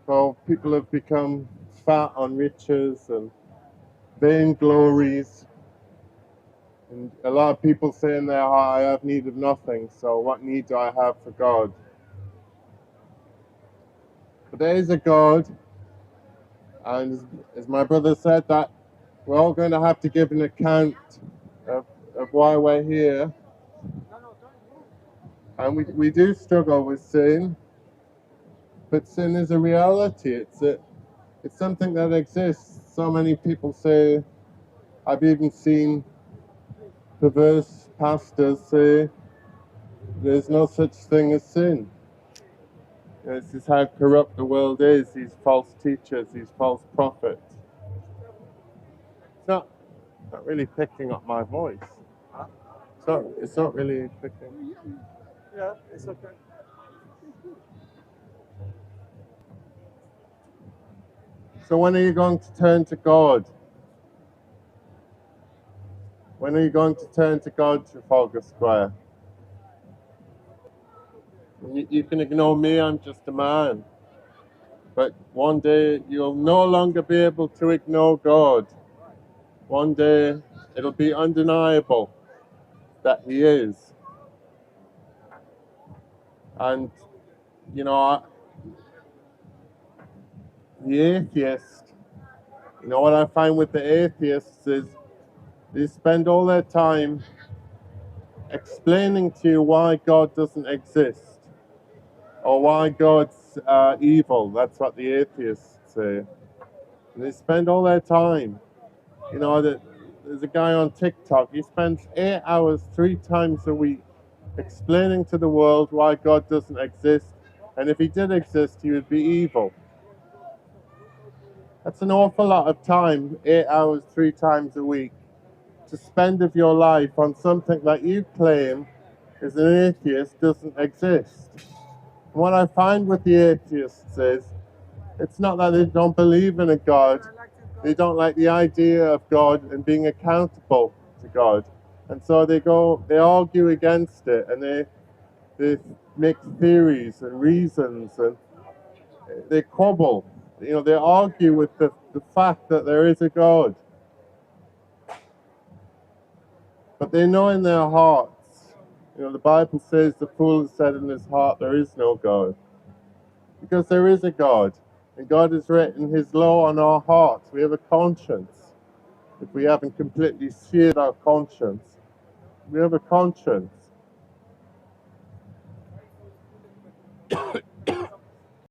So people have become fat on riches and vainglories. And a lot of people say in their heart, I have need of nothing, so what need do I have for God? But there is a God, and as my brother said, that we're all going to have to give an account of, of why we're here. And we do struggle with sin, but sin is a reality. It's something that exists. So many people say, I've even seen perverse pastors say, there's no such thing as sin. This is how corrupt the world is, these false teachers, these false prophets. It's not really picking up my voice. It's not really picking. Yeah, it's okay. So when are you going to turn to God? When are you going to turn to God, Trafalgar Square? You can ignore me, I'm just a man. But one day you'll no longer be able to ignore God. One day it'll be undeniable that He is. And, you know, the atheist, you know what I find with the atheists is they spend all their time explaining to you why God doesn't exist or why God's evil. That's what the atheists say. And they spend all their time. You know, there's a guy on TikTok, he spends 8 hours 3 times a week explaining to the world why God doesn't exist. And if He did exist, He would be evil. That's an awful lot of time, 8 hours 3 times a week, to spend of your life on something that you claim as an atheist doesn't exist. And what I find with the atheists is, it's not that they don't believe in a God, they don't like the idea of God and being accountable to God. And so they argue against it, and they make theories and reasons, and they quibble. You know, they argue with the fact that there is a God. But they know in their hearts, you know, the Bible says the fool has said in his heart there is no God. Because there is a God. And God has written His law on our hearts. We have a conscience. If we haven't completely seared our conscience, we have a conscience.